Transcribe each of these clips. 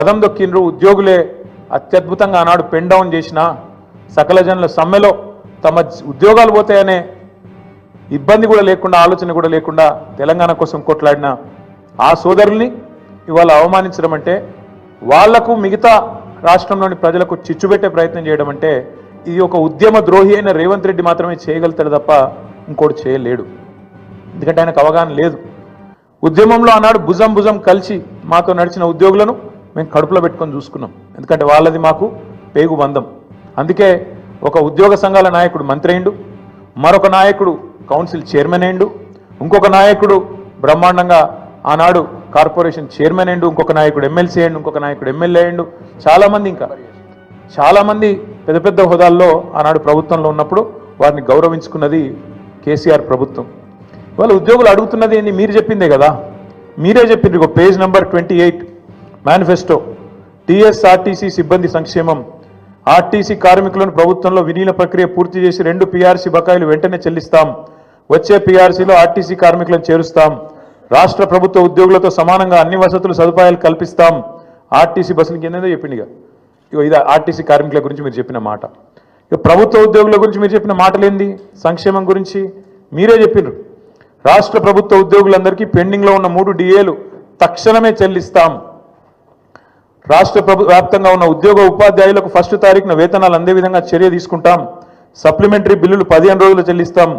పదం దొక్కిండ్రు ఉద్యోగులే అత్యద్భుతంగా ఆనాడు పెన్ డౌన్ చేసిన సకల జనుల సమ్మెలో తమ ఉద్యోగాలు పోతాయనే ఇబ్బంది కూడా లేకుండా ఆలోచన కూడా లేకుండా తెలంగాణ కోసం కొట్లాడిన ఆ సోదరుల్ని ఇవాళ అవమానించడం అంటే వాళ్లకు మిగతా రాష్ట్రంలోని ప్రజలకు చిచ్చుపెట్టే ప్రయత్నం చేయడం అంటే ఇది ఒక ఉద్యమ ద్రోహి అయిన రేవంత్ రెడ్డి మాత్రమే చేయగలుగుతాడు తప్ప ఇంకోటి చేయలేడు. ఎందుకంటే ఆయనకు అవగాహన లేదు. ఉద్యమంలో ఆనాడు భుజం భుజం కలిసి మాతో నడిచిన ఉద్యోగులను మేము కడుపులో పెట్టుకొని చూసుకున్నాం. ఎందుకంటే వాళ్ళది మాకు పేగు బంధం. అందుకే ఒక ఉద్యోగ సంఘాల నాయకుడు మంత్రి అయిండు, మరొక నాయకుడు కౌన్సిల్ చైర్మన్ అయిండు, ఇంకొక నాయకుడు బ్రహ్మాండంగా ఆనాడు కార్పొరేషన్ చైర్మన్ అయిండు, ఇంకొక నాయకుడు ఎమ్మెల్సీ అయిండు, ఇంకొక నాయకుడు ఎమ్మెల్యే అయిండు. చాలామంది ఇంకా చాలామంది పెద్ద పెద్ద హోదాల్లో ఆనాడు ప్రభుత్వంలో ఉన్నప్పుడు వారిని గౌరవించుకున్నది కేసీఆర్ ప్రభుత్వం. ఇవాళ ఉద్యోగులు అడుగుతున్నది ఏంటి? మీరు చెప్పిందే కదా, మీరే చెప్పింది. ఒక పేజ్ నెంబర్ 28 మేనిఫెస్టో. టీఎస్ఆర్టీసీ సిబ్బంది సంక్షేమం. ఆర్టీసీ కార్మికులను ప్రభుత్వంలో విలీన ప్రక్రియ పూర్తి చేసి 2 పీఆర్సీ బకాయిలు వెంటనే చెల్లిస్తాం. వచ్చే పీఆర్సీలో ఆర్టీసీ కార్మికులను చేరుస్తాం. రాష్ట్ర ప్రభుత్వ ఉద్యోగులతో సమానంగా అన్ని వసతులు సదుపాయాలు కల్పిస్తాం. ఆర్టీసీ బస్సులకి ఏందో చెప్పిందిగా. ఇది ఆర్టీసీ కార్మికుల గురించి మీరు చెప్పిన మాట. ప్రభుత్వ ఉద్యోగుల గురించి మీరు చెప్పిన మాటలేంది? సంక్షేమం గురించి మీరే చెప్పినారు. రాష్ట్ర ప్రభుత్వ ఉద్యోగులందరికీ పెండింగ్లో ఉన్న 3 డిఏలు తక్షణమే చెల్లిస్తాం. రాష్ట్ర వ్యాప్తంగా ఉన్న ఉద్యోగ ఉపాధ్యాయులకు 1వ తారీఖున వేతనాలు అందే విధంగా చర్య తీసుకుంటాం. సప్లిమెంటరీ బిల్లులు 15 రోజులు చెల్లిస్తాం.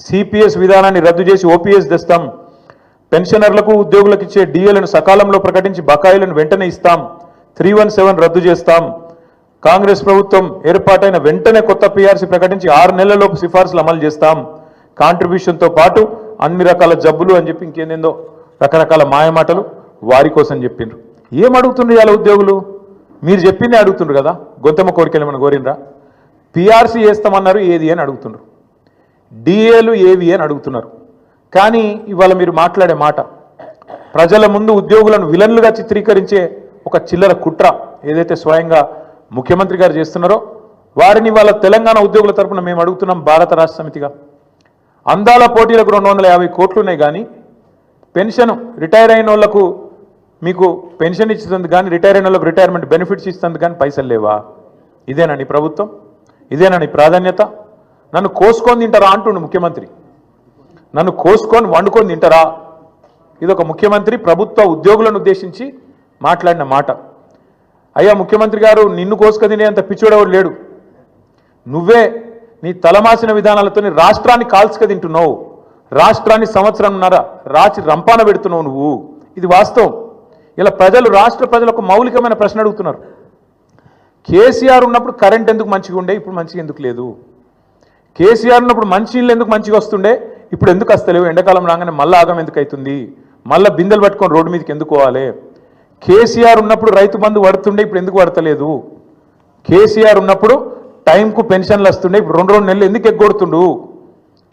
సిపిఎస్ విధానాన్ని రద్దు చేసి ఓపీఎస్ తెస్తాం. పెన్షనర్లకు ఉద్యోగులకు ఇచ్చే డిఏలను సకాలంలో ప్రకటించి బకాయిలను వెంటనే ఇస్తాం. 317 రద్దు చేస్తాం. కాంగ్రెస్ ప్రభుత్వం ఏర్పాటైన వెంటనే కొత్త పీఆర్సీ ప్రకటించి 6 నెలలలోపు సిఫార్సులు అమలు చేస్తాం. కాంట్రిబ్యూషన్తో పాటు అన్ని రకాల జబ్బులు అని చెప్పి ఇంకేందేందో రకరకాల మాయమాటలు వారి కోసం చెప్పిండ్రు. ఏం అడుగుతుండ్రు ఇలా ఉద్యోగులు? మీరు చెప్పిందే అడుగుతుండ్రు కదా. గొంతమ్మ కోరికలు ఏమైనా కోరినరా? పీఆర్సీ వేస్తామన్నారు, ఏది అని అడుగుతుండ్రు. డిఏలు ఏవి అని అడుగుతున్నారు. కానీ ఇవాళ మీరు మాట్లాడే మాట ప్రజల ముందు ఉద్యోగులను విలన్లుగా చిత్రీకరించే ఒక చిల్లర కుట్ర ఏదైతే స్వయంగా ముఖ్యమంత్రి గారు చేస్తున్నారో వారిని వాళ్ళ తెలంగాణ ఉద్యోగుల తరఫున మేము అడుగుతున్నాం. భారత రాష్ట్ర సమితిగా అందాల పోటీలకు 250 కోట్లు ఉన్నాయి, కానీ పెన్షన్ రిటైర్ అయిన వాళ్లకు మీకు పెన్షన్ ఇచ్చేందుకు కానీ రిటైర్ అయిన వాళ్ళకు రిటైర్మెంట్ బెనిఫిట్స్ ఇచ్చేందుకు కానీ పైసలు లేవా? ఇదేనా నీ ప్రభుత్వం? ఇదేనా నీ ప్రాధాన్యత? నన్ను కోసుకొని తింటారా అంటుండు ముఖ్యమంత్రి. నన్ను కోసుకొని వండుకొని తింటారా? ఇదొక ముఖ్యమంత్రి ప్రభుత్వ ఉద్యోగులను ఉద్దేశించి మాట్లాడిన మాట. అయ్యా ముఖ్యమంత్రి గారు, నిన్ను కోసుక తినేంత పిచ్చోడెవడు లేడు. నువ్వే నీ తలమాసిన విధానాలతో రాష్ట్రాన్ని కాల్చుక తింటున్నావు. రాష్ట్రాన్ని సంవత్సరంన్నర రాచి రంపాన పెడుతున్నావు నువ్వు. ఇది వాస్తవం. ఇలా ప్రజలు, రాష్ట్ర ప్రజలు ఒక మౌలికమైన ప్రశ్న అడుగుతున్నారు. కేసీఆర్ ఉన్నప్పుడు కరెంట్ ఎందుకు మంచిగా ఉండే, ఇప్పుడు మంచిగా ఎందుకు లేదు? కేసీఆర్ ఉన్నప్పుడు మంచినీళ్ళు ఎందుకు మంచిగా వస్తుండే, ఇప్పుడు ఎందుకు వస్తలేవు? ఎండాకాలం రాగానే మళ్ళీ ఆగం ఎందుకు అవుతుంది? మళ్ళీ బిందెలు పట్టుకొని రోడ్డు మీదకి ఎందుకు పోవాలి? కేసీఆర్ ఉన్నప్పుడు రైతు బంధు పడుతుండే, ఇప్పుడు ఎందుకు పడతలేదు? కేసీఆర్ ఉన్నప్పుడు టైంకు పెన్షన్లు వస్తుండే, ఇప్పుడు 2 నెలలు ఎందుకు ఎగ్గొడుతుండు?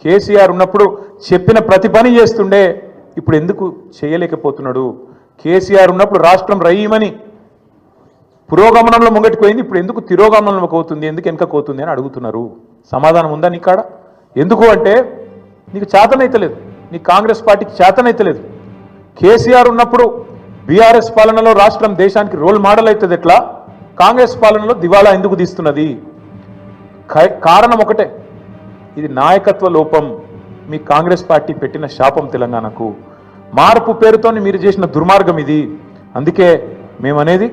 కేసీఆర్ ఉన్నప్పుడు చెప్పిన ప్రతి పని చేస్తుండే, ఇప్పుడు ఎందుకు చేయలేకపోతున్నాడు? కేసీఆర్ ఉన్నప్పుడు రాష్ట్రం రయ్యమని పురోగమనంలో ముంగటిపోయింది, ఇప్పుడు ఎందుకు తిరోగమనంలో పోతుంది, ఎందుకు వెనకపోతుంది అని అడుగుతున్నారు. సమాధానం ఉందా నీ కాడ? ఎందుకు అంటే నీకు చేతనైతలేదు, నీ కాంగ్రెస్ పార్టీకి చేతనైతలేదు. కేసీఆర్ ఉన్నప్పుడు బీఆర్ఎస్ పాలనలో రాష్ట్రం దేశానికి రోల్ మోడల్ అవుతుంది, ఎట్లా కాంగ్రెస్ పాలనలో దివాలా ఎందుకు తీస్తున్నది? కారణం ఒకటే, ఇది నాయకత్వ లోపం. మీ కాంగ్రెస్ పార్టీ పెట్టిన శాపం తెలంగాణకు. మార్పు పేరుతో మీరు చేసిన దుర్మార్గం ఇది. అందుకే మేమనేది,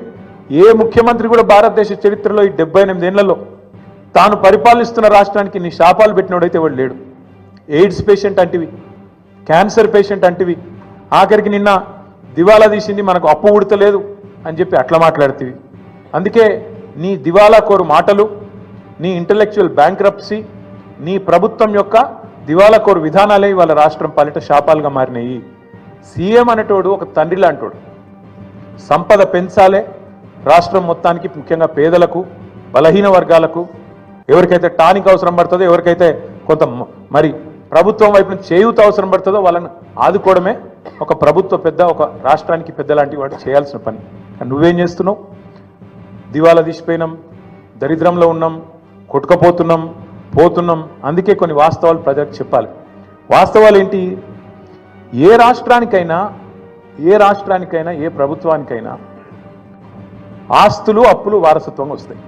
ఏ ముఖ్యమంత్రి కూడా భారతదేశ చరిత్రలో ఈ 78 ఏళ్లలో తాను పరిపాలిస్తున్న రాష్ట్రానికి నీ శాపాలు పెట్టినోడైతే వాడు లేడు. ఎయిడ్స్ పేషెంట్ అంటివి, క్యాన్సర్ పేషెంట్ అంటివి, ఆఖరికి నిన్న దివాలా తీసింది మనకు అప్పు ఉడతలేదు అని చెప్పి అట్లా మాట్లాడుతీవి. అందుకే నీ దివాలా కోరు మాటలు, నీ ఇంటలెక్చువల్ బ్యాంక్రప్సీ, నీ ప్రభుత్వం యొక్క దివాలా కోరు విధానాలే వాళ్ళ రాష్ట్రం పాలిట శాపాలుగా మారినాయి. సీఎం అనేటోడు ఒక తండ్రి లాంటోడు. సంపద పెంచాలే రాష్ట్రం మొత్తానికి, ముఖ్యంగా పేదలకు, బలహీన వర్గాలకు, ఎవరికైతే టానిక్ అవసరం పడుతుందో, ఎవరికైతే కొంత మరి ప్రభుత్వం వైపు నుంచి చేయూత అవసరం పడుతుందో వాళ్ళని ఆదుకోవడమే ఒక ప్రభుత్వ పెద్ద, ఒక రాష్ట్రానికి పెద్ద లాంటి వాడు చేయాల్సిన పని. నువ్వేం చేస్తున్నావు? దివాలా తీసిపోయినాం, దరిద్రంలో ఉన్నాం, కొట్టుకపోతున్నాం, పోతున్నాం. అందుకే కొన్ని వాస్తవాలు ప్రజలకు చెప్పాలి. వాస్తవాలు ఏంటి? ఏ రాష్ట్రానికైనా, ఏ ప్రభుత్వానికైనా ఆస్తులు అప్పులు వారసత్వంగా వస్తాయి.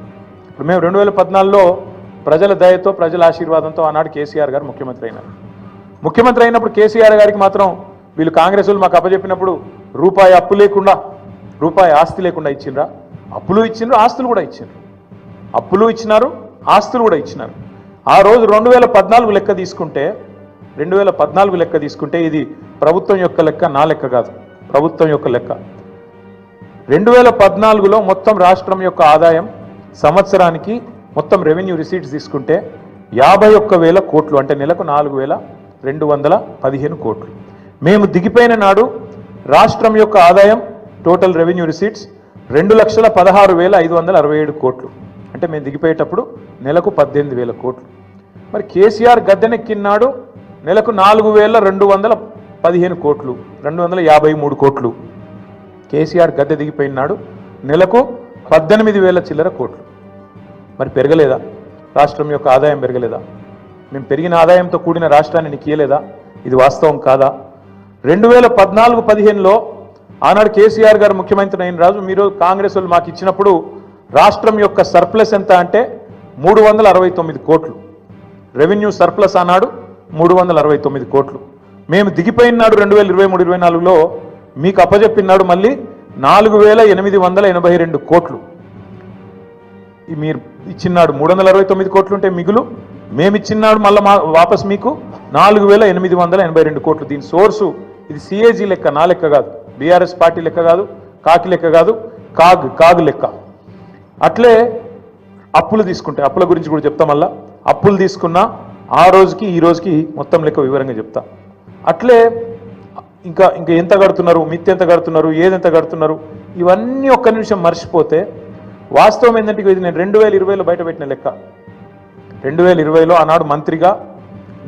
ఇప్పుడు మేము 2014లో ప్రజల దయతో ప్రజల ఆశీర్వాదంతో ఆనాడు కేసీఆర్ గారు ముఖ్యమంత్రి అయినారు. ముఖ్యమంత్రి అయినప్పుడు కేసీఆర్ గారికి మాత్రం వీళ్ళు కాంగ్రెస్ వాళ్ళు మాకు అప్పచెప్పినప్పుడు రూపాయి అప్పు లేకుండా రూపాయి ఆస్తి లేకుండా ఇచ్చిండ్రా? అప్పులు ఇచ్చిండ్రు, ఆస్తులు కూడా ఇచ్చిండ్రు. అప్పులు ఇచ్చినారు, ఆస్తులు కూడా ఇచ్చినారు. ఆ రోజు 2014 లెక్క తీసుకుంటే 2014 లెక్క తీసుకుంటే ఇది ప్రభుత్వం యొక్క లెక్క, నా లెక్క కాదు, ప్రభుత్వం యొక్క లెక్క. 2014లో మొత్తం రాష్ట్రం యొక్క ఆదాయం సంవత్సరానికి మొత్తం రెవెన్యూ రిసీట్స్ తీసుకుంటే 51,000 కోట్లు, అంటే నెలకు 4,215 కోట్లు. మేము దిగిపోయిన నాడు రాష్ట్రం యొక్క ఆదాయం టోటల్ రెవెన్యూ రిసీట్స్ 2,16,567 కోట్లు, అంటే మేము దిగిపోయేటప్పుడు నెలకు 18,000 కోట్లు. మరి కేసీఆర్ గద్దెనెక్కినాడు నెలకు 4,215 కోట్లు, 253 కోట్లు. కేసీఆర్ గద్దె దిగిపోయినాడు నెలకు 18,000 చిల్లర కోట్లు. మరి పెరగలేదా? రాష్ట్రం యొక్క ఆదాయం పెరగలేదా? మేము పెరిగిన ఆదాయంతో కూడిన రాష్ట్రాన్ని నీకు ఇయ్యలేదా? ఇది వాస్తవం కాదా? 2014-15లో ఆనాడు కేసీఆర్ గారు ముఖ్యమంత్రి అయిన రాజు మీరు కాంగ్రెస్ వాళ్ళు మాకు ఇచ్చినప్పుడు రాష్ట్రం యొక్క సర్ప్లస్ ఎంత అంటే 369 కోట్లు. రెవెన్యూ సర్ప్లస్ ఆనాడు 369 కోట్లు. మేము దిగిపోయినాడు 2023-24లో మీకు అప్పచెప్పినాడు మళ్ళీ 4,882 కోట్లు. మీరు ఇచ్చినాడు 369 కోట్లు ఉంటే మిగులు, మేమిచ్చినాడు మళ్ళీ వాపస్ మీకు 4,882 కోట్లు. దీని సోర్సు ఇది సిఏజీ లెక్క, నా లెక్క కాదు, బీఆర్ఎస్ పార్టీ లెక్క కాదు, కాకి లెక్క కాదు, కాగు లెక్క. అట్లే అప్పులు తీసుకుంటే అప్పుల గురించి కూడా చెప్తా. మళ్ళా అప్పులు తీసుకున్నా ఆ రోజుకి ఈ రోజుకి మొత్తం లెక్క వివరంగా చెప్తా. అట్లే ఇంకా ఎంత కడుతున్నారు, మిత్తి ఎంత కడుతున్నారు, ఏదెంత కడుతున్నారు, ఇవన్నీ ఒక్క నిమిషం మర్చిపోతే వాస్తవం ఏంటంటే ఇది నేను 2020లో బయట పెట్టిన లెక్క. 2020లో ఆనాడు మంత్రిగా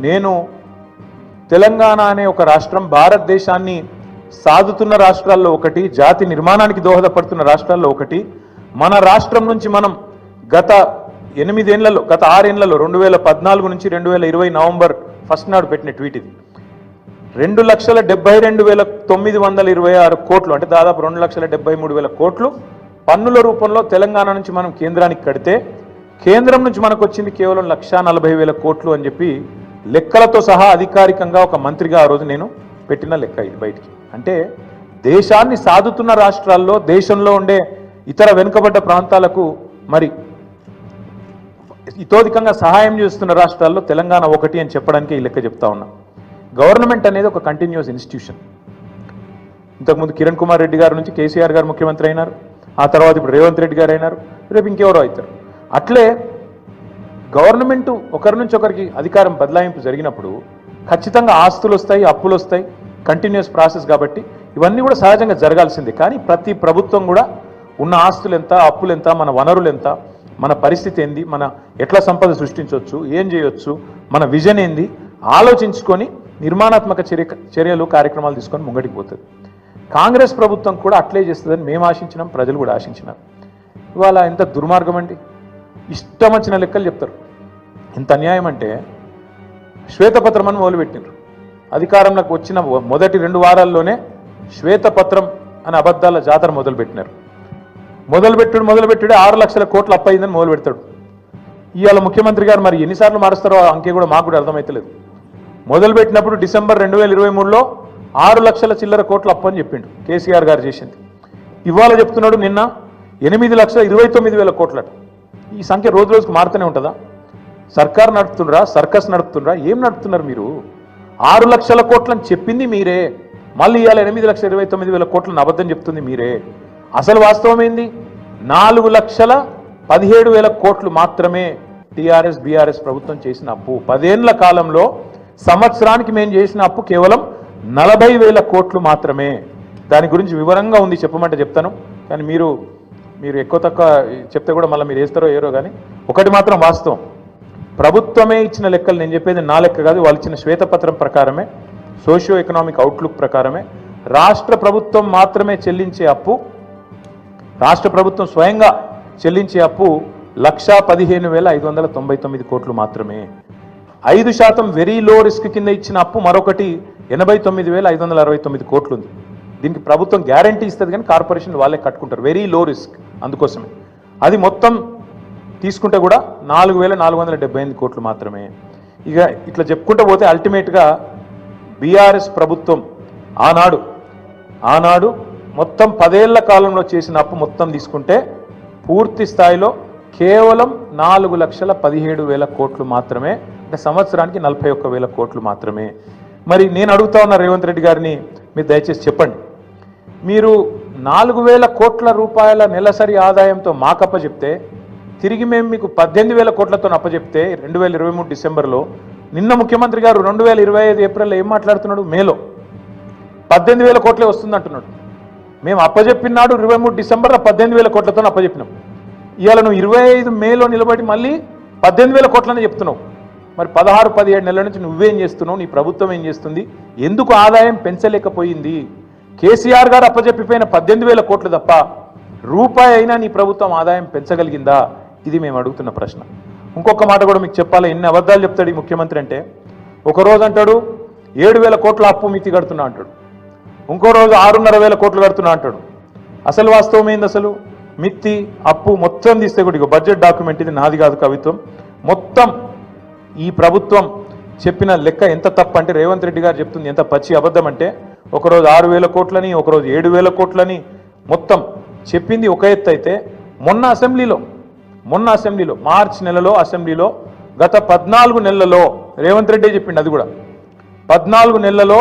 నేను తెలంగాణ అనే ఒక రాష్ట్రం భారతదేశాన్ని సాదుతున్న రాష్ట్రాల్లో ఒకటి, జాతి నిర్మాణానికి దోహదపడుతున్న రాష్ట్రాల్లో ఒకటి. మన రాష్ట్రం నుంచి మనం గత 6 ఏళ్లలో 2014 నుంచి 2020 నవంబర్ 1 నాడు పెట్టిన ట్వీట్ ఇది. 2,72,926 కోట్లు, అంటే దాదాపు 2,73,000 కోట్లు పన్నుల రూపంలో తెలంగాణ నుంచి మనం కేంద్రానికి కడితే కేంద్రం నుంచి మనకు వచ్చింది కేవలం 1,40,000 కోట్లు అని చెప్పి లెక్కలతో సహా అధికారికంగా ఒక మంత్రిగా ఆ రోజు నేను పెట్టిన లెక్క ఇది బయటికి. అంటే దేశాన్ని సాదుతున్న రాష్ట్రాల్లో, దేశంలో ఉండే ఇతర వెనుకబడ్డ ప్రాంతాలకు మరి ఇతోధికంగా సహాయం చేస్తున్న రాష్ట్రాల్లో తెలంగాణ ఒకటి అని చెప్పడానికి ఈ లెక్క చెప్తా ఉన్నా. గవర్నమెంట్ అనేది ఒక కంటిన్యూస్ ఇన్స్టిట్యూషన్. ఇంతకుముందు కిరణ్ కుమార్ రెడ్డి గారి నుంచి కేసీఆర్ గారు ముఖ్యమంత్రి అయినారు, ఆ తర్వాత ఇప్పుడు రేవంత్ రెడ్డి గారు అయినారు, రేపు ఇంకెవరో అవుతారు. అట్లే గవర్నమెంట్ ఒకరి నుంచి ఒకరికి అధికారం బదలాయింపు జరిగినప్పుడు ఖచ్చితంగా ఆస్తులు వస్తాయి, అప్పులు వస్తాయి, కంటిన్యూస్ ప్రాసెస్. కాబట్టి ఇవన్నీ కూడా సహజంగా జరగాల్సిందే. కానీ ప్రతి ప్రభుత్వం కూడా ఉన్న ఆస్తులు ఎంత, అప్పులు ఎంత, మన వనరులు ఎంత, మన పరిస్థితి ఏంది, మన ఎట్లా సంపద సృష్టించవచ్చు, ఏం చేయొచ్చు, మన విజన్ ఏంది ఆలోచించుకొని నిర్మాణాత్మక చర్యలు కార్యక్రమాలు తీసుకొని ముంగటికి పోతుంది. కాంగ్రెస్ ప్రభుత్వం కూడా అట్లే చేస్తుందని మేము ఆశించినాం, ప్రజలు కూడా ఆశించినారు. ఇవాళ ఎంత దుర్మార్గం అండి, ఇష్టం వచ్చిన లెక్కలు చెప్తారు. ఎంత అన్యాయం అంటే శ్వేతపత్రం అని మొదలుపెట్టినారు. అధికారంలోకి వచ్చిన మొదటి 2 వారాల్లోనే శ్వేతపత్రం అనే అబద్ధాల జాతర మొదలుపెట్టినారు. మొదలుపెట్టుడే 6 లక్షల కోట్లు అప్పయిందని మొదలు పెడతాడు. ఇవాళ ముఖ్యమంత్రి గారు మరి ఎన్నిసార్లు మారుస్తారో అంకే కూడా మాకు కూడా అర్థమవుతలేదు. మొదలుపెట్టినప్పుడు డిసెంబర్ 2023లో 6 లక్షల చిల్లర కోట్ల అప్పు అని చెప్పిండు కేసీఆర్ గారు చేసింది. ఇవాళ చెప్తున్నాడు నిన్న 8,29,000 కోట్లట. ఈ సంఖ్య రోజు రోజుకు మారుతూనే ఉంటుందా? సర్కార్ నడుపుతుండ్రా, సర్కస్ నడుపుతుండ్రా, ఏం నడుపుతున్నారు మీరు? 6 లక్షల కోట్లని చెప్పింది మీరే, మళ్ళీ ఇవాళ 8,29,000 కోట్లను అబద్ధం చెప్తుంది మీరే. అసలు వాస్తవం ఏంది? 4,17,000 కోట్లు మాత్రమే టీఆర్ఎస్ బీఆర్ఎస్ ప్రభుత్వం చేసిన అప్పు. 10 ఏళ్ల కాలంలో సంవత్సరానికి మేము చేసిన అప్పు కేవలం 40,000 కోట్లు మాత్రమే. దాని గురించి వివరంగా ఉంది, చెప్పమంటే చెప్తాను. కానీ మీరు ఎక్కువ తక్కువ చెప్తే కూడా మళ్ళీ మీరు వేస్తారో ఏరో. కానీ ఒకటి మాత్రం వాస్తవం, ప్రభుత్వమే ఇచ్చిన లెక్కలు, నేను చెప్పేది నా లెక్క కాదు, వాళ్ళు ఇచ్చిన శ్వేతపత్రం ప్రకారమే, సోషియో ఎకనామిక్ అవుట్లుక్ ప్రకారమే రాష్ట్ర ప్రభుత్వం మాత్రమే చెల్లించే అప్పు, రాష్ట్ర ప్రభుత్వం స్వయంగా చెల్లించే అప్పు 1,15,599 కోట్లు మాత్రమే. 5% వెరీ లో రిస్క్ కింద ఇచ్చిన అప్పు మరొకటి 89,569 కోట్లు ఉంది. దీనికి ప్రభుత్వం గ్యారంటీ ఇస్తుంది కానీ కార్పొరేషన్ వాళ్ళే కట్టుకుంటారు. వెరీ లో రిస్క్ అందుకోసమే అది మొత్తం తీసుకుంటే కూడా 4,478 కోట్లు మాత్రమే. ఇక ఇట్లా చెప్పుకుంటూ పోతే అల్టిమేట్గా బీఆర్ఎస్ ప్రభుత్వం ఆనాడు మొత్తం 10 ఏళ్ల కాలంలో చేసిన అప్పు మొత్తం తీసుకుంటే పూర్తి స్థాయిలో కేవలం 4,17,000 కోట్లు మాత్రమే, అంటే సంవత్సరానికి 41,000 కోట్లు మాత్రమే. మరి నేను అడుగుతా ఉన్న రేవంత్ రెడ్డి గారిని, మీరు దయచేసి చెప్పండి, మీరు 4,000 కోట్ల రూపాయల నెలసరి ఆదాయంతో మాకప్ప చెప్తే తిరిగి మేము మీకు 18,000 కోట్లతో అప్పచెప్తే 2023 డిసెంబర్లో, నిన్న ముఖ్యమంత్రి గారు 2025 ఏప్రిల్లో ఏం మాట్లాడుతున్నాడు? మేలో 18,000 కోట్లే వస్తుందంటున్నాడు. మేము అప్పచెప్పినాడు 23 డిసెంబర్లో 18,000 కోట్లతో అప్పచెప్పినాం. ఇవాళ నువ్వు 25 మేలో నిలబడి మళ్ళీ 18,000 కోట్లని చెప్తున్నావు. మరి 16-17 నెలల నుంచి నువ్వేం చేస్తున్నావు? నీ ప్రభుత్వం ఏం చేస్తుంది? ఎందుకు ఆదాయం పెంచలేకపోయింది? కేసీఆర్ గారు అప్పచెప్పిపోయిన 18,000 కోట్లు తప్ప రూపాయి అయినా నీ ప్రభుత్వం ఆదాయం పెంచగలిగిందా? ఇది మేము అడుగుతున్న ప్రశ్న. ఇంకొక మాట కూడా మీకు చెప్పాలి, ఎన్ని అబద్ధాలు చెప్తాడు ఈ ముఖ్యమంత్రి అంటే, ఒకరోజు అంటాడు 7,000 కోట్ల అప్పు మితి కడుతున్నా అంటాడు, ఇంకో రోజు 6,500 కోట్లు కడుతున్నా అంటాడు. అసలు వాస్తవం ఏంది? అసలు మిత్తి అప్పు మొత్తం తీస్తే కూడా బడ్జెట్ డాక్యుమెంట్, ఇది నాది కాదు కవిత్వం, మొత్తం ఈ ప్రభుత్వం చెప్పిన లెక్క ఎంత తప్పు అంటే, రేవంత్ రెడ్డి గారు చెప్తుంది ఎంత పచ్చి అబద్ధం అంటే, ఒకరోజు 6,000 కోట్లని, ఒకరోజు 7,000 కోట్లని మొత్తం చెప్పింది ఒక ఎత్తు అయితే, మొన్న అసెంబ్లీలో మార్చి నెలలో అసెంబ్లీలో గత 14 నెలలలో రేవంత్ రెడ్డి చెప్పిండు, అది కూడా 14 నెలలలో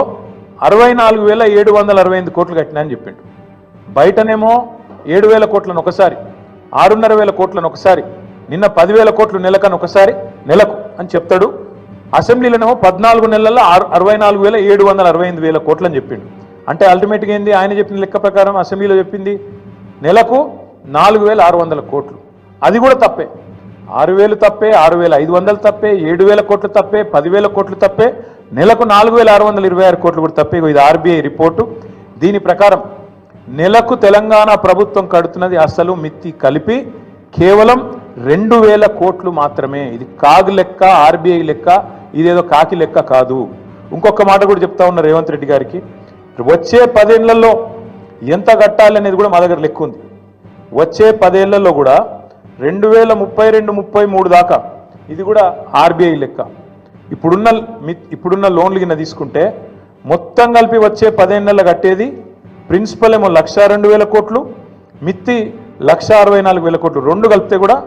64,768 కోట్లు కట్టినా అని చెప్పిండు. బయటనేమో 7,000 కోట్లను ఒకసారి, 6,500 కోట్లను ఒకసారి, నిన్న 10,000 కోట్లు నెలకు అని చెప్తాడు. అసెంబ్లీలోనేమో 14 నెలల్లో 64,768 కోట్లు అని చెప్పిండు. అంటే అల్టిమేట్గా ఏంది? ఆయన చెప్పిన లెక్క ప్రకారం అసెంబ్లీలో చెప్పింది నెలకు 4,600 కోట్లు. అది కూడా తప్పే. 6,000 తప్పే, 6,500 తప్పే, 7,000 కోట్లు తప్పే, 10,000 కోట్లు తప్పే, నెలకు 4,626 కోట్లు కూడా తప్పే. ఇది ఆర్బీఐ రిపోర్టు. దీని ప్రకారం నెలకు తెలంగాణ ప్రభుత్వం కడుతున్నది అసలు మిత్తి కలిపి కేవలం 2,000 కోట్లు మాత్రమే. ఇది కాగు లెక్క, ఆర్బీఐ లెక్క, ఇదేదో కాకి లెక్క కాదు. ఇంకొక మాట కూడా చెప్తా ఉన్న రేవంత్ రెడ్డి గారికి, వచ్చే 10 ఏళ్లలో ఎంత కట్టాలి అనేది కూడా మా దగ్గర లెక్క ఉంది. వచ్చే 10 ఏళ్లలో కూడా 2032-33 దాకా, ఇది కూడా ఆర్బీఐ లెక్క. ఇప్పుడున్న లోన్లు కింద తీసుకుంటే మొత్తం కలిపి వచ్చే 10 ఏళ్లలో కట్టేది ప్రిన్సిపల్ ఏమో 1,02,000 కోట్లు, మిత్తి 1,64,000 కోట్లు, రెండు కలిపితే కూడా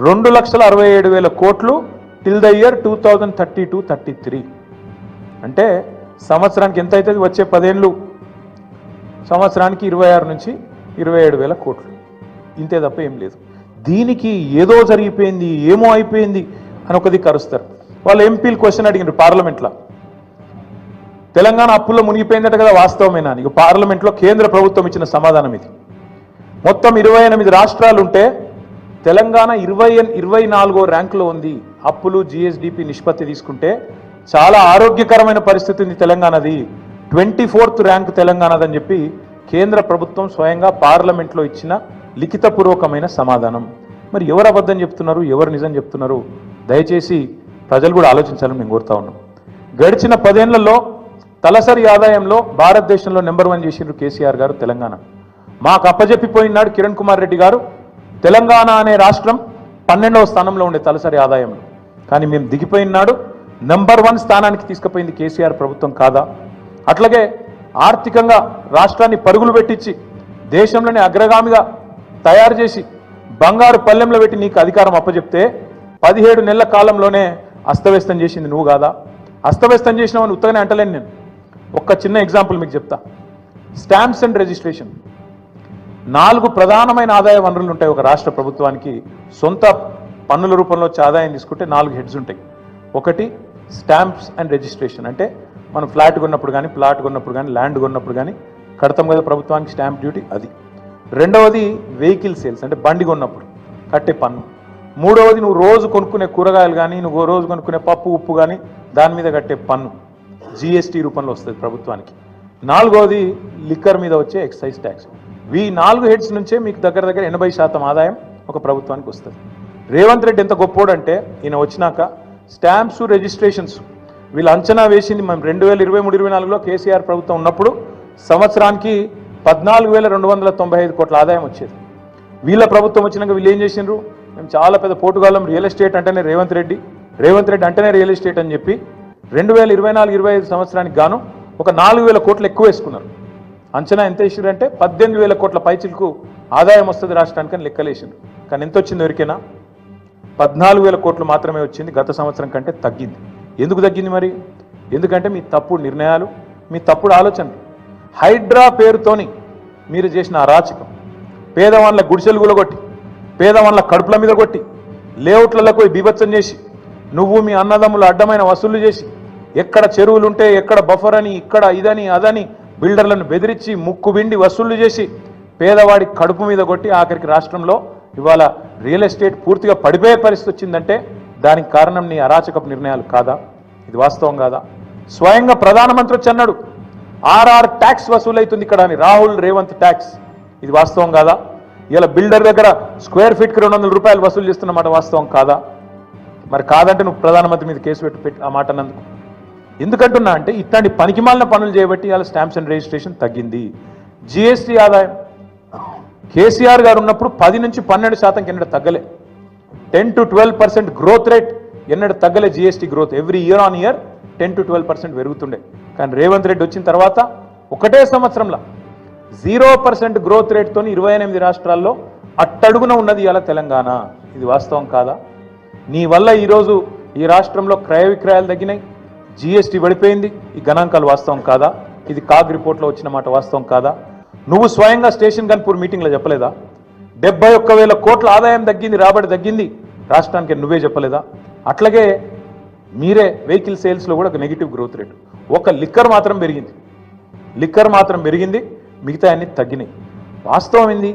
2,67,000 కోట్లు టిల్ ద ఇయర్ 2032-33. అంటే సంవత్సరానికి ఎంత అవుతుంది? వచ్చే 10 ఏళ్ళు సంవత్సరానికి 26,000-27,000 కోట్లు, ఇంతే తప్ప ఏం లేదు. దీనికి ఏదో జరిగిపోయింది, ఏమో అయిపోయింది అని ఒకది కరుస్తారు. వాళ్ళు ఎంపీలు క్వశ్చన్ అడిగినారు పార్లమెంట్లో, తెలంగాణ అప్పుల్లో మునిగిపోయిందట కదా, వాస్తవమేనా అని. పార్లమెంట్లో కేంద్ర ప్రభుత్వం ఇచ్చిన సమాధానం ఇది. మొత్తం 28 రాష్ట్రాలు ఉంటే తెలంగాణ 24వ ర్యాంకులో ఉంది. అప్పులు జిఎస్డిపి నిష్పత్తి తీసుకుంటే చాలా ఆరోగ్యకరమైన పరిస్థితి ఉంది తెలంగాణది. 24th ర్యాంక్ తెలంగాణదని చెప్పి కేంద్ర ప్రభుత్వం స్వయంగా పార్లమెంట్లో ఇచ్చిన లిఖితపూర్వకమైన సమాధానం. మరి ఎవరు అబద్ధం చెప్తున్నారు, ఎవరు నిజం చెప్తున్నారు? దయచేసి ప్రజలు కూడా ఆలోచించాలని మేము కోరుతా ఉన్నాం. గడిచిన 10 ఏళ్లలో తలసరి ఆదాయంలో భారతదేశంలో నెంబర్ 1 చేసిండ్రు కేసీఆర్ గారు తెలంగాణ. మాకు అప్పజెప్పిపోయినాడు కిరణ్ కుమార్ రెడ్డి గారు, తెలంగాణ అనే రాష్ట్రం 12వ స్థానంలో ఉండే తలసరి ఆదాయంలో. కానీ మేము దిగిపోయినాడు నెంబర్ 1 స్థానానికి తీసుకుపోయింది కేసీఆర్ ప్రభుత్వం కాదా? అట్లాగే ఆర్థికంగా రాష్ట్రాన్ని పరుగులు పెట్టించి దేశంలోనే అగ్రగామిగా తయారు చేసి బంగారు పల్లెంలో పెట్టి నీకు అధికారం అప్పచెప్తే 17 నెలల కాలంలోనే అస్తవ్యస్తం చేసింది నువ్వు కాదా? అస్తవ్యస్తం చేసినామని ఉత్తగానే అంటలేను నేను. ఒక్క చిన్న ఎగ్జాంపుల్ మీకు చెప్తా. స్టాంప్స్ అండ్ రిజిస్ట్రేషన్ 4 ప్రధానమైన ఆదాయ వనరులు ఉంటాయి ఒక రాష్ట్ర ప్రభుత్వానికి. సొంత పన్నుల రూపంలో వచ్చే ఆదాయం తీసుకుంటే 4 హెడ్స్ ఉంటాయి. ఒకటి స్టాంప్స్ అండ్ రిజిస్ట్రేషన్, అంటే మనం ఫ్లాట్ కొన్నప్పుడు కానీ, ప్లాట్ కొన్నప్పుడు కానీ, ల్యాండ్ కొన్నప్పుడు కానీ కడతాం కదా ప్రభుత్వానికి స్టాంప్ డ్యూటీ, అది. రెండవది వెహికల్ సేల్స్, అంటే బండి కొన్నప్పుడు కట్టే పన్ను. మూడవది నువ్వు రోజు కొనుక్కునే కూరగాయలు కానీ, నువ్వు రోజు కొనుక్కునే పప్పు ఉప్పు కానీ దాని మీద కట్టే పన్ను జిఎస్టీ రూపంలో వస్తుంది ప్రభుత్వానికి. నాలుగవది లిక్కర్ మీద వచ్చే ఎక్సైజ్ ట్యాక్స్. ఈ 4 హెడ్స్ నుంచే మీకు దగ్గర 80% ఆదాయం ఒక ప్రభుత్వానికి వస్తుంది. రేవంత్ రెడ్డి ఎంత గొప్పోడంటే ఈయన వచ్చినాక స్టాంప్స్ రిజిస్ట్రేషన్స్ వీళ్ళు అంచనా వేసింది మనం 2023-24లో కేసీఆర్ ప్రభుత్వం ఉన్నప్పుడు సంవత్సరానికి 14,295 కోట్ల ఆదాయం వచ్చేది. వీళ్ళ ప్రభుత్వం వచ్చినాక వీళ్ళు ఏం చేసిండ్రు, మేము చాలా పెద్ద పోటుగాళ్ళం, రియల్ ఎస్టేట్ అంటేనే రేవంత్ రెడ్డి అంటేనే రియల్ ఎస్టేట్ అని చెప్పి 2024-25 సంవత్సరానికి గాను ఒక 4,000 కోట్లు ఎక్కువ వేసుకున్నారు. అంచనా ఎంత వేసారంటే 18,000 కోట్ల పైచిలకు ఆదాయం వస్తుంది రాష్ట్రానికి అని లెక్కలేసిండ్రు. కానీ ఎంత వచ్చింది ఎవరికైనా? 14,000 కోట్లు మాత్రమే వచ్చింది. గత సంవత్సరం కంటే తగ్గింది. ఎందుకు తగ్గింది మరి? ఎందుకంటే మీ తప్పుడు నిర్ణయాలు, మీ తప్పుడు ఆలోచనలు. హైడ్రా పేరుతోని మీరు చేసిన అరాచకం, పేదవాళ్ళ గుడిసెలు గులగొట్టి, పేదవాళ్ళ కడుపుల మీద కొట్టి, లేఅవుట్లకు బీభత్సం చేసి, నువ్వు మీ అన్నదమ్ములు అడ్డమైన వసూళ్లు చేసి, ఎక్కడ చెరువులుంటే ఎక్కడ బఫర్ అని, ఇక్కడ ఇదని అదని బిల్డర్లను బెదిరించి ముక్కు బిండి వసూళ్లు చేసి పేదవాడి కడుపు మీద కొట్టి ఆఖరికి రాష్ట్రంలో ఇవాళ రియల్ ఎస్టేట్ పూర్తిగా పడిపోయే పరిస్థితి వచ్చిందంటే దానికి కారణం నీ అరాచకపు నిర్ణయాలు కాదా? ఇది వాస్తవం కాదా? స్వయంగా ప్రధానమంత్రి వచ్చి అన్నాడు ఆర్ఆర్ ట్యాక్స్ వసూలైతుంది ఇక్కడ అని, రాహుల్ రేవంత్ ట్యాక్స్. ఇది వాస్తవం కాదా? ఇలా బిల్డర్ దగ్గర స్క్వేర్ ఫీట్కి 200 రూపాయలు వసూలు చేస్తున్నమాట వాస్తవం కాదా? మరి కాదంటే నువ్వు ప్రధానమంత్రి మీద కేసు పెట్టి ఆ మాట అన్నందుకు. ఎందుకంటున్నా అంటే ఇట్లాంటి పనికిమాలిన పనులు చేయబట్టి ఇవాళ స్టాంప్స్ అండ్ రిజిస్ట్రేషన్ తగ్గింది. జిఎస్టీ ఆదాయం కేసీఆర్ గారు ఉన్నప్పుడు 10 నుంచి 12% ఎన్నడూ తగ్గలే. 10 to 12% గ్రోత్ రేట్ ఎన్నడూ తగ్గలే. GST growth every year on year 10 to 12% పెరుగుతుండే. కానీ రేవంత్ రెడ్డి వచ్చిన తర్వాత ఒకటే సంవత్సరంలో 0% గ్రోత్ రేట్తో 28 రాష్ట్రాల్లో అట్టడుగున ఉన్నది ఇవాళ తెలంగాణ. ఇది వాస్తవం కాదా? నీ వల్ల ఈరోజు ఈ రాష్ట్రంలో క్రయ విక్రయాలు తగ్గినాయి, జిఎస్టీ పడిపోయింది. ఈ గణాంకాలు వాస్తవం కాదా? ఇది కాగ్ రిపోర్ట్లో వచ్చిన మాట వాస్తవం కాదా? నువ్వు స్వయంగా స్టేషన్ గన్పూర్ మీటింగ్లో చెప్పలేదా? 71,000 కోట్ల ఆదాయం తగ్గింది, రాబడి తగ్గింది రాష్ట్రానికి, నువ్వే చెప్పలేదా? అట్లాగే మీరే వెహికల్ సేల్స్లో కూడా ఒక నెగిటివ్ గ్రోత్ రేట్. ఒక లిక్కర్ మాత్రం పెరిగింది, మిగతా అన్ని తగ్గినాయి. వాస్తవం ఏంది?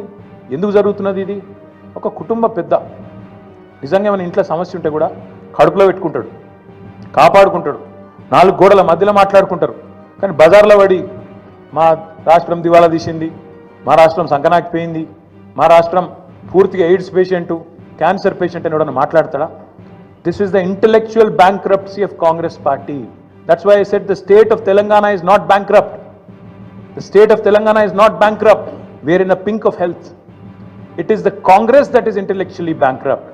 ఎందుకు జరుగుతున్నది ఇది? ఒక కుటుంబ పెద్ద నిజంగా మన ఇంట్లో సమస్య ఉంటే కూడా కడుపులో పెట్టుకుంటాడు, కాపాడుకుంటాడు, 4 గోడల మధ్యలో మాట్లాడుకుంటారు. కానీ బజార్లో పడి మా రాష్ట్రం దివాలా తీసింది, మా రాష్ట్రం సంకనాకిపోయింది, మా రాష్ట్రం పూర్తిగా ఎయిడ్స్ పేషెంటు, క్యాన్సర్ పేషెంట్ అని ఎవడన్నా మాట్లాడతాడా? This is the intellectual bankruptcy of Congress party. That's why I said the state of Telangana is not bankrupt. The state of Telangana is not bankrupt. We are in a pink of health. It is the Congress that is intellectually bankrupt.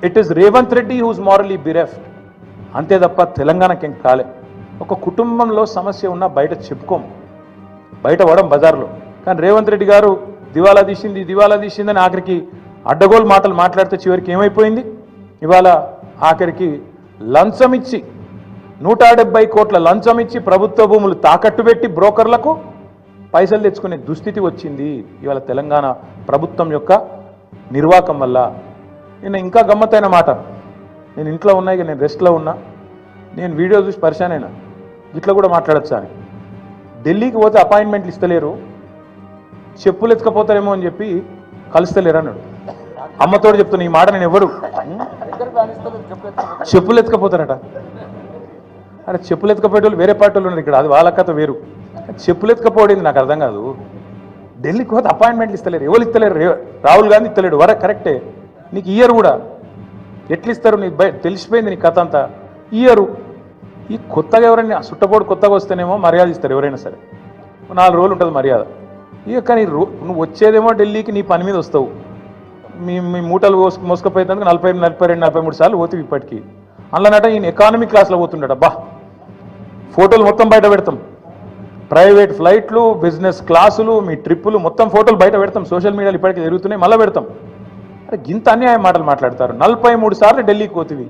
It is Revanth Reddy who is morally bereft. అంతే తప్ప తెలంగాణకేం కాలే. ఒక కుటుంబంలో సమస్య ఉన్నా బయట చెప్పుకోము, బయట పడం బజార్లో. కానీ రేవంత్ రెడ్డి గారు దివాలా తీసిందని ఆఖరికి అడ్డగోలు మాటలు మాట్లాడితే చివరికి ఏమైపోయింది? ఇవాళ ఆఖరికి లంచం ఇచ్చి 170 కోట్ల లంచం ఇచ్చి ప్రభుత్వ భూములు తాకట్టు పెట్టి బ్రోకర్లకు పైసలు తెచ్చుకునే దుస్థితి వచ్చింది ఇవాళ తెలంగాణ ప్రభుత్వం యొక్క నిర్వాకం వల్ల. నేను ఇంకా గమ్మత్తైన మాట, నేను ఇంట్లో ఉన్నా, ఇక నేను రెస్ట్లో ఉన్నా, నేను వీడియో చూసి పరిశాన్ అయినా, ఇట్లా కూడా మాట్లాడచ్చా అని. ఢిల్లీకి పోతే అపాయింట్మెంట్లు ఇస్తలేరు, చెప్పులు ఎత్తుకపోతారేమో అని చెప్పి కలుస్తలేరు అన్నాడు. అమ్మతోడు చెప్తున్నా ఈ మాట, నేను ఎవరు చెప్పులు ఎత్తుకపోతారట. అరే చెప్పులు ఎత్తుకపోయేటోళ్ళు వేరే పార్టీ వాళ్ళు ఉన్నారు ఇక్కడ, అది వాళ్ళ కథ వేరు. చెప్పులు ఎత్తుకపోయింది నాకు అర్థం కాదు. ఢిల్లీకి పోతే అపాయింట్మెంట్లు ఇస్తలేరు, ఎవరు ఇస్తలేరు? రాహుల్ గాంధీ ఇస్తలేడు, వర కరెక్టే. నీకు ఇయర్ కూడా ఎట్లు ఇస్తారు? నీకు తెలిసిపోయింది నీ కథ అంతా. ఇయరు ఈ కొత్తగా ఎవరైనా సుట్టపోడు కొత్తగా వస్తేనేమో మర్యాద ఇస్తారు ఎవరైనా సరే, 4 రోజులు ఉంటుంది మర్యాద. ఇక కానీ నువ్వు వచ్చేదేమో ఢిల్లీకి నీ పని మీద వస్తావు, మీ మూటలు మోసుకపోయేందుకు 40, 42, 43 సార్లు పోతుంది ఇప్పటికీ. అందులోనట ఈయన ఎకానమీ క్లాస్లో పోతుండట. బా ఫోటోలు మొత్తం బయట పెడతాం, ప్రైవేట్ ఫ్లైట్లు, బిజినెస్ క్లాసులు, మీ ట్రిప్పులు మొత్తం ఫోటోలు బయట పెడతాం, సోషల్ మీడియాలో ఇప్పటికీ జరుగుతున్నాయి, మళ్ళీ పెడతాం. అరే గింత అన్యాయం మాటలు మాట్లాడతారు. 43 సార్లు ఢిల్లీకి పోతివి,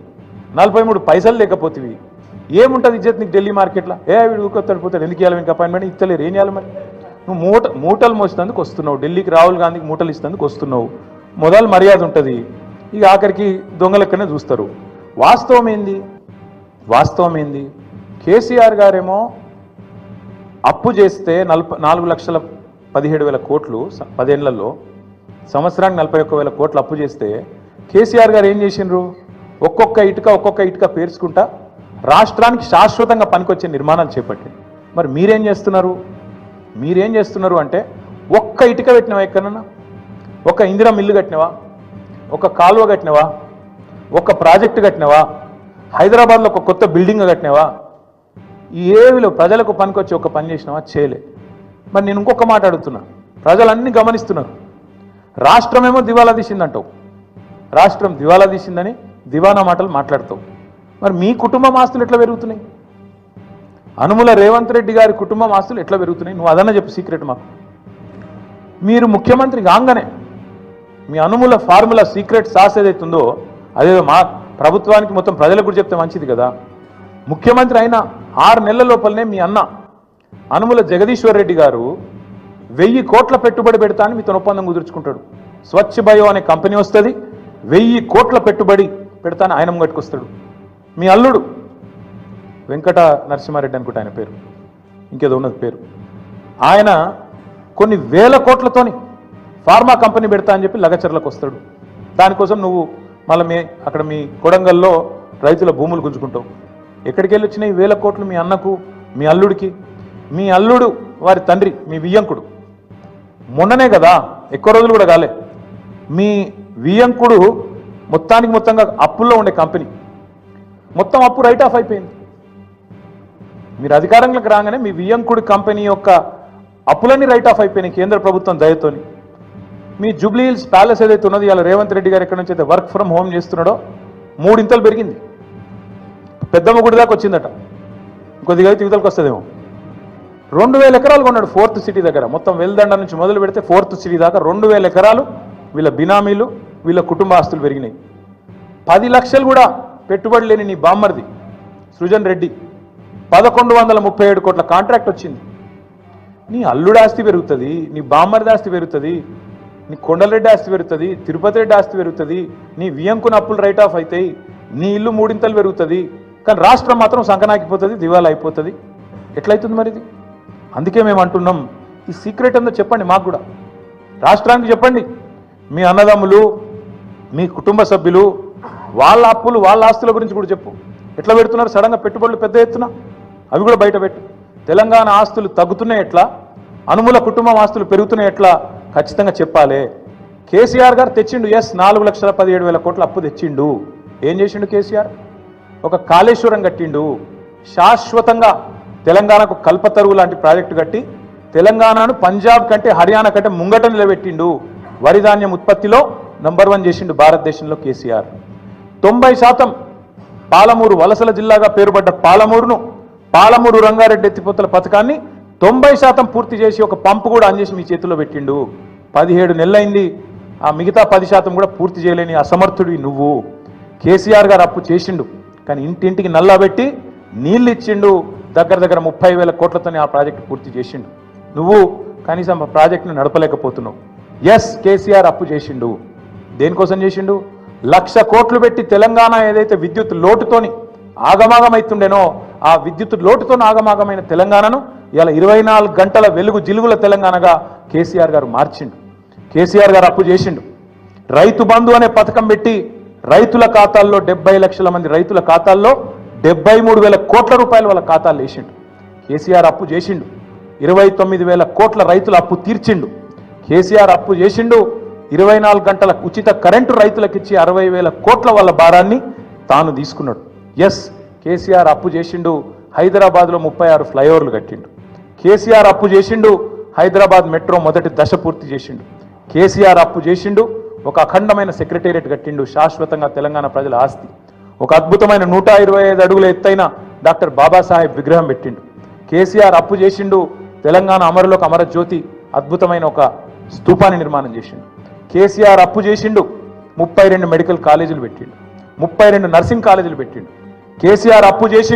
43 పైసలు లేకపోతివి, ఏముంటుంది ఇజ్జత్ నీకు ఢిల్లీ మార్కెట్లో? వీడు ఊకొత్తాడు పోతాడు, ఎందుకు ఇవ్వాలి మీకు అపాయింట్మెంట్? ఇస్తలేరు, ఏం చేయాలి మరి? నువ్వు మూటలు మోసేందుకు వస్తున్నావు ఢిల్లీకి, రాహుల్ గాంధీకి మూటలు ఇస్తేందుకు వస్తున్నావు, మొదలు మర్యాద ఉంటుంది, ఇక ఆఖరికి దొంగలెక్కనే చూస్తారు. వాస్తవం ఏంది? కేసీఆర్ గారేమో అప్పు చేస్తే 4,17,000 కోట్లు 10 ఏళ్లలో, సంవత్సరానికి 41,000 కోట్లు అప్పు చేస్తే కేసీఆర్ గారు ఏం చేసిండ్రు? ఒక్కొక్క ఇటుక పేర్చుకుంటా రాష్ట్రానికి శాశ్వతంగా పనికొచ్చే నిర్మాణాలు చేపట్టింది. మరి మీరేం చేస్తున్నారు అంటే ఒక్క ఇటుక పెట్టినవా ఎక్కడన్నా? ఒక ఇందిరా మిల్లు కట్టినవా? ఒక కాలువ కట్టినవా? ఒక ప్రాజెక్టు కట్టినవా? హైదరాబాద్లో ఒక కొత్త బిల్డింగ్ కట్టినవా? ఏవిలో ప్రజలకు పనికొచ్చి ఒక పని చేసినావా? చేయలే. మరి నేను ఇంకొక మాట అడుగుతున్నా, ప్రజలన్నీ గమనిస్తున్నారు. రాష్ట్రమేమో దివాలా తీసిందంటావు, రాష్ట్రం దివాలా తీసిందని దివానా మాటలు మాట్లాడతావు. మరి మీ కుటుంబం ఆస్తులు ఎట్లా పెరుగుతున్నాయి? అనుముల రేవంత్ రెడ్డి గారి కుటుంబం ఆస్తులు ఎట్లా పెరుగుతున్నాయి? నువ్వు అదన్నా చెప్పు సీక్రెట్ మాకు. మీరు ముఖ్యమంత్రి కాగానే మీ అనుముల ఫార్ములా సీక్రెట్ సాస్ ఏదైతుందో అదేదో మా ప్రభుత్వానికి మొత్తం ప్రజలకు కూడా చెప్తే మంచిది కదా. ముఖ్యమంత్రి అయిన 6 నెలల లోపలనే మీ అన్న అనుముల జగదీశ్వర్ రెడ్డి గారు 1000 కోట్ల పెట్టుబడి పెడతా అని మీతో ఒప్పందం కుదుర్చుకుంటాడు. స్వచ్ఛ బయో అనే కంపెనీ వస్తుంది, 1000 కోట్ల పెట్టుబడి పెడతాను ఆయన ముంగట్టుకొస్తాడు. మీ అల్లుడు వెంకట నరసింహారెడ్డి అనుకుంటా ఆయన పేరు, ఇంకేదో ఉన్నది పేరు, ఆయన కొన్ని వేల కోట్లతోని ఫార్మా కంపెనీ పెడతా అని చెప్పి లగచర్లకు వస్తాడు. దానికోసం నువ్వు మళ్ళీ అక్కడ మీ కొడంగల్లో రైతుల భూములు గుంజుకుంటావు. ఎక్కడికి వెళ్ళి వచ్చినాయి వేల కోట్లు మీ అన్నకు మీ అల్లుడికి? మీ అల్లుడు వారి తండ్రి మీ వియ్యంకుడు మొన్ననే కదా, ఎక్కువ రోజులు కూడా కాలే, మీ వియ్యంకుడు మొత్తంగా అప్పుల్లో ఉండే కంపెనీ మొత్తం అప్పు రైట్ ఆఫ్ అయిపోయింది. మీరు అధికారంలోకి రాగానే మీ వియ్యంకుడి కంపెనీ యొక్క అప్పులన్నీ రైట్ ఆఫ్ అయిపోయినాయి కేంద్ర ప్రభుత్వం దయతోని. మీ జూబ్లీ హిల్స్ ప్యాలెస్ ఏదైతే ఉన్నది ఇలా రేవంత్ రెడ్డి గారు ఎక్కడి నుంచి అయితే వర్క్ ఫ్రమ్ హోమ్ చేస్తున్నాడో 3 ఇంతలు పెరిగింది, పెద్దమ్మ గుడి దాకా వచ్చిందట, కొద్దిగా అయితే యువతలకు వస్తుందేమో. 2000 ఎకరాలు కొన్నాడు 4th సిటీ దగ్గర. మొత్తం వెల్దండ నుంచి మొదలు పెడితే 4th సిటీ దాకా 2000 ఎకరాలు వీళ్ళ బినామీలు వీళ్ళ కుటుంబ ఆస్తులు పెరిగినాయి. 10 లక్షలు కూడా పెట్టుబడి లేని నీ బామ్మర్ది సృజన్ రెడ్డి 1137 కోట్ల కాంట్రాక్ట్ వచ్చింది. నీ అల్లుడు ఆస్తి పెరుగుతుంది, నీ బామ్మర్ది ఆస్తి పెరుగుతుంది, నీ కొండలరెడ్డి ఆస్తి పెరుగుతుంది, తిరుపతి రెడ్డి ఆస్తి పెరుగుతుంది, నీ వియంకున అప్పులు రైట్ ఆఫ్ అవుతాయి, నీ ఇల్లు 3 ఇంతలు పెరుగుతుంది, కానీ రాష్ట్రం మాత్రం సంకనాకిపోతుంది, దివాలా అయిపోతుంది. ఎట్లయితుంది మరి ఇది? అందుకే మేము అంటున్నాం, ఈ సీక్రెట్ అంతా చెప్పండి మాకు కూడా, రాష్ట్రానికి చెప్పండి. మీ అన్నదమ్ములు మీ కుటుంబ సభ్యులు వాళ్ళ అప్పులు వాళ్ళ ఆస్తుల గురించి కూడా చెప్పు. ఎట్లా పెడుతున్నారు సడన్గా పెట్టుబడులు పెద్ద ఎత్తున, అవి కూడా బయట పెట్టు. తెలంగాణ ఆస్తులు తగ్గుతున్నాయి ఎట్లా, అనుముల కుటుంబం ఆస్తులు పెరుగుతున్నాయి ఎట్లా ఖచ్చితంగా చెప్పాలి. కేసీఆర్ గారు తెచ్చిండు, ఎస్ 4,17,000 కోట్ల అప్పు తెచ్చిండు. ఏం చేసిండు కేసీఆర్? ఒక కాళేశ్వరం కట్టిండు, శాశ్వతంగా తెలంగాణకు కల్పతరువు లాంటి ప్రాజెక్టు కట్టి తెలంగాణను పంజాబ్ కంటే హర్యానా కంటే ముంగట నిలబెట్టిండు. వరి ధాన్యం ఉత్పత్తిలో నంబర్ 1 చేసిండు భారతదేశంలో కేసీఆర్. 90% పాలమూరు వలసల జిల్లాగా పేరుపడ్డ పాలమూరు రంగారెడ్డి ఎత్తిపోతల పథకాన్ని 90% పూర్తి చేసి ఒక పంపు కూడా ఆన్ చేసి మీ చేతిలో పెట్టిండు. 17 నెలలైంది, ఆ మిగతా 10% కూడా పూర్తి చేయలేని అసమర్థుడివి నువ్వు. కేసీఆర్ గారు అప్పు చేసిండు, కానీ ఇంటింటికి నల్లబెట్టి నీళ్ళు ఇచ్చిండు. దగ్గర 30,000 కోట్లతోనే ఆ ప్రాజెక్టు పూర్తి చేసిండు. నువ్వు కనీసం ఆ ప్రాజెక్టును నడపలేకపోతున్నావు. ఎస్ కేసీఆర్ అప్పు చేసిండు. దేనికోసం చేసిండు? 1,00,000 కోట్లు పెట్టి తెలంగాణ ఏదైతే విద్యుత్ లోటుతోని ఆగమాగమైతుండేనో ఆ విద్యుత్ లోటుతో ఆగమాగమైన తెలంగాణను ఇలా 24 గంటల వెలుగు జిలుగుల తెలంగాణగా కేసీఆర్ గారు మార్చిండు. కేసీఆర్ గారు అప్పు చేసిండు. రైతు బంధు అనే పథకం పెట్టి రైతుల ఖాతాల్లో 70 లక్షల మంది రైతుల ఖాతాల్లో 73,000 కోట్ల రూపాయలు వాళ్ళ ఖాతాలు వేసిండు. కేసీఆర్ అప్పు చేసిండు. 29,000 కోట్ల రైతుల అప్పు తీర్చిండు. కేసీఆర్ అప్పు చేసిండు. 24 గంటల ఉచిత కరెంటు రైతులకు ఇచ్చి 60,000 కోట్ల వాళ్ళ భారాన్ని తాను తీసుకున్నాడు. ఎస్ కేసీఆర్ అప్పు చేసిండు. హైదరాబాద్లో 36 ఫ్లైఓవర్లు కట్టిండు. కేసీఆర్ అప్పు చేసిండు. హైదరాబాద్ మెట్రో మొదటి దశ పూర్తి చేసిండు. కేసీఆర్ అప్పు చేసిండు. ఒక అఖండమైన సెక్రటేరియట్ కట్టిండు, శాశ్వతంగా తెలంగాణ ప్రజల ఆస్తి. ఒక అద్భుతమైన 125 అడుగుల ఎత్తైన డాక్టర్ బాబాసాహెబ్ విగ్రహం పెట్టిండు. కేసీఆర్ అప్పు చేసిండు. తెలంగాణ అమరులకు అమరజ్యోతి అద్భుతమైన ఒక స్తూపాన్ని నిర్మాణం చేసిండు. కేసీఆర్ అప్పు చేసిండు. 32 మెడికల్ కాలేజీలు పెట్టిండు, 32 నర్సింగ్ కాలేజీలు పెట్టిండు. కేసీఆర్ అప్పు చేసిండు.